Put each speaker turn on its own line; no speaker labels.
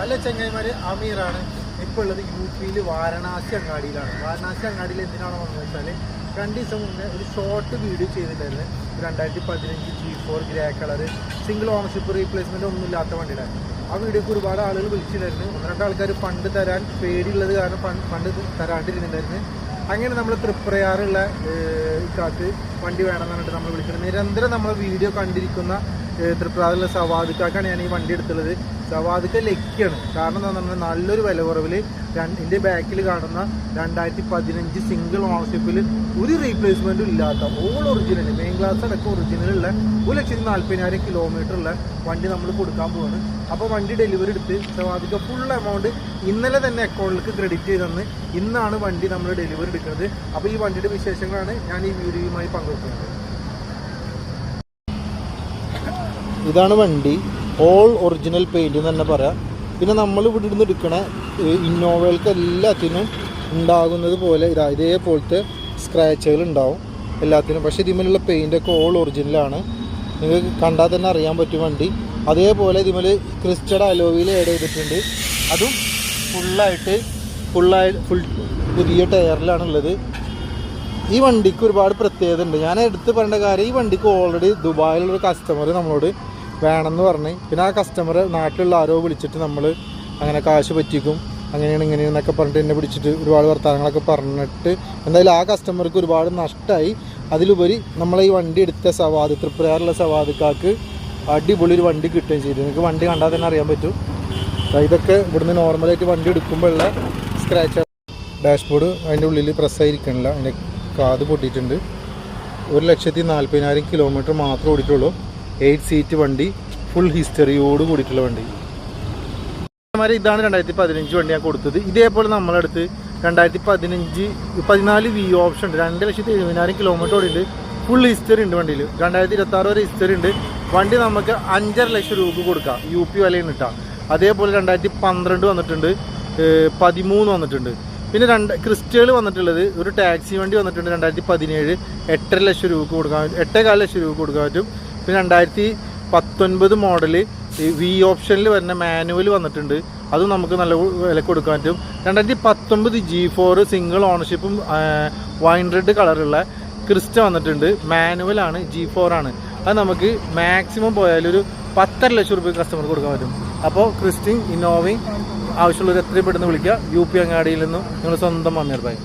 Hello ചങ്ങായിമാര്, അമീറാണ്. ഇപ്പോൾ ഉള്ളത് UP Varanasi അങ്ങാടിയിലാണ്. Varanasi അങ്ങാടിയിൽ എന്തിനാണോ വന്നത് വെച്ചാൽ 2 ദിവസം മുന്നേ ഒരു ഷോർട്ട് വീഡിയോ ചെയ്തിട്ടുണ്ടായിരുന്നു. 2015 G4 grey colour single ownership replacement ഒന്നും ഇല്ലാത്ത വണ്ടിയുടെ ആ വീഡിയോക്ക് ഒരുപാട് ആളുകൾ വിളിച്ചിട്ടുണ്ടായിരുന്നു. 1-2 ആൾക്കാർ ഫണ്ട് തരാൻ പേടിയുള്ളത് കാരണം ഫണ്ട് തരാണ്ടിരുന്നുണ്ടായിരുന്നു. അങ്ങനെ നമ്മൾ തൃപ്രയാറുള്ള കാത്ത് വണ്ടി വേണമെന്ന് പറഞ്ഞിട്ട് നമ്മൾ വിളിക്കുന്നത്. നിരന്തരം നമ്മൾ വീഡിയോ കണ്ടിരിക്കുന്ന തൃപ്രയാറുള്ള സവാദിക്കാക്കാണ് ഞാൻ ഈ വണ്ടി എടുത്തുള്ളത്. സവാദിക്ക ലക്കിയാണ്. കാരണം എന്താ പറഞ്ഞാൽ നല്ലൊരു വില കുറവിൽ ഇതിൻ്റെ ബാക്കിൽ കാണുന്ന 2015 സിംഗിൾ ഓണർഷിപ്പിൽ ഒരു റീപ്ലേസ്മെൻറ്റും ഇല്ലാത്ത ഓൾ ഒറിജിനൽ മെയിൻ ക്ലാസ് അടക്കം ഒറിജിനലുള്ള 1,40,000 കിലോമീറ്ററുള്ള വണ്ടി നമ്മൾ കൊടുക്കാൻ പോവാണ്. അപ്പോൾ വണ്ടി ഡെലിവറി എടുത്ത് സവാദിക്ക ഫുൾ എമൗണ്ട് ഇന്നലെ തന്നെ അക്കൗണ്ടിലേക്ക് ക്രെഡിറ്റ് ചെയ്തെന്ന് ഇന്നാണ് വണ്ടി നമ്മൾ ഡെലിവറി എടുക്കുന്നത്. അപ്പോൾ ഈ വണ്ടിയുടെ വിശേഷങ്ങളാണ് ഞാൻ ഈ വീഡിയോയുമായി പങ്കുവെക്കുന്നത്. ഇതാണ് വണ്ടി, ഓൾ ഒറിജിനൽ പെയിൻറ് എന്ന് തന്നെ പറയാം. പിന്നെ നമ്മൾ ഇവിടെ നിന്ന് എടുക്കണ ഇന്നോവകൾക്ക് എല്ലാത്തിനും ഉണ്ടാകുന്നത് പോലെ ഇതേപോലത്തെ സ്ക്രാച്ചുകൾ ഉണ്ടാവും എല്ലാത്തിനും. പക്ഷേ ഇതിന്മേലുള്ള പെയിൻ്റൊക്കെ ഓൾ ഒറിജിനലാണ്. നിങ്ങൾക്ക് കണ്ടാൽ തന്നെ അറിയാൻ പറ്റും വണ്ടി. അതേപോലെ ഇതിന്മേൽ ക്രിസ്റ്റഡ് അലോയിൽ ആഡ് ചെയ്തിട്ടുണ്ട്. അതും ഫുൾ പുതിയ ടയറിലാണുള്ളത്. ഈ വണ്ടിക്ക് ഒരുപാട് പ്രത്യേകത ഉണ്ട്. ഞാൻ എടുത്ത് പറയേണ്ട കാര്യം, ഈ വണ്ടിക്ക് ഓൾറെഡി ദുബായിലുള്ളൊരു കസ്റ്റമർ നമ്മളോട് വേണമെന്ന് പറഞ്ഞ്, പിന്നെ ആ കസ്റ്റമർ നാട്ടിലുള്ള ആരോ വിളിച്ചിട്ട് നമ്മൾ അങ്ങനെ കാശ് പറ്റിക്കും അങ്ങനെയാണ് ഇങ്ങനെയെന്നൊക്കെ പറഞ്ഞിട്ട് എന്നെ പിടിച്ചിട്ട് ഒരുപാട് വർത്തമാനങ്ങളൊക്കെ പറഞ്ഞിട്ട് എന്തായാലും ആ കസ്റ്റമർക്ക് ഒരുപാട് നഷ്ടമായി. അതിലുപരി നമ്മളെ ഈ വണ്ടി എടുത്ത തൃപ്രയാറുള്ള സവാദിക്കാർക്ക് അടിപൊളി ഒരു വണ്ടി കിട്ടുകയും ചെയ്തു. നിങ്ങൾക്ക് വണ്ടി കണ്ടാൽ തന്നെ അറിയാൻ പറ്റും. ഇതൊക്കെ ഇവിടുന്ന് നോർമലായിട്ട് വണ്ടി എടുക്കുമ്പോഴുള്ള സ്ക്രാച്ച്. ഡാഷ്ബോർഡ് അതിൻ്റെ ഉള്ളിൽ പ്രസ്സായിരിക്കണില്ല, അതിൻ്റെ കാത് പൊട്ടിയിട്ടുണ്ട്. 1,40,000 കിലോമീറ്റർ മാത്രമേ ഓടിയിട്ടുള്ളൂ. 8 സീറ്റ് വണ്ടി, ഫുൾ ഹിസ്റ്ററിയോട് കൂടിയിട്ടുള്ള വണ്ടി. ഇതാണ് 2015 വണ്ടി ഞാൻ കൊടുത്തത്. ഇതേപോലെ നമ്മളടുത്ത് 2014 വി ഓപ്ഷൻ ഉണ്ട്. 2,70,000 കിലോമീറ്റർ ഓടിയിട്ട് ഫുൾ ഹിസ്റ്ററി ഉണ്ട് വണ്ടിയിൽ. 2026 വരെ ഹിസ്റ്ററി ഉണ്ട്. വണ്ടി നമുക്ക് 5.5 ലക്ഷം രൂപ കൊടുക്കാം, UP വിലയിൽ കിട്ടാം. അതേപോലെ 2012 വന്നിട്ടുണ്ട്, 13 വന്നിട്ടുണ്ട്. പിന്നെ ക്രിസ്റ്റകൾ വന്നിട്ടുള്ളത് ഒരു ടാക്സി വണ്ടി വന്നിട്ടുണ്ട് 2017, 8.5 ലക്ഷം രൂപ കൊടുക്കാൻ 8.25 ലക്ഷം രൂപ കൊടുക്കാൻ പറ്റും. പിന്നെ 2019 മോഡൽ വി ഓപ്ഷനിൽ വരുന്ന മാനുവൽ വന്നിട്ടുണ്ട്, അതും നമുക്ക് നല്ല വില കൊടുക്കാൻ പറ്റും. 2019 G4 സിംഗിൾ ഓണർഷിപ്പും വൈൻ റെഡ് കളറുള്ള ക്രിസ്റ്റ വന്നിട്ടുണ്ട്. മാനുവലാണ്, G4 ആണ്. അത് നമുക്ക് മാക്സിമം പോയാലൊരു 10.5 ലക്ഷം രൂപ കസ്റ്റമർക്ക് കൊടുക്കാൻ പറ്റും. അപ്പോൾ ക്രിസ്റ്റയും ഇന്നോവയും ആവശ്യമുള്ളവർ എത്രയും പെട്ടെന്ന് വിളിക്കുക. UP അങ്ങാടിയിൽ നിന്നും നിങ്ങൾ സ്വന്തം അമീർ ഭായ്.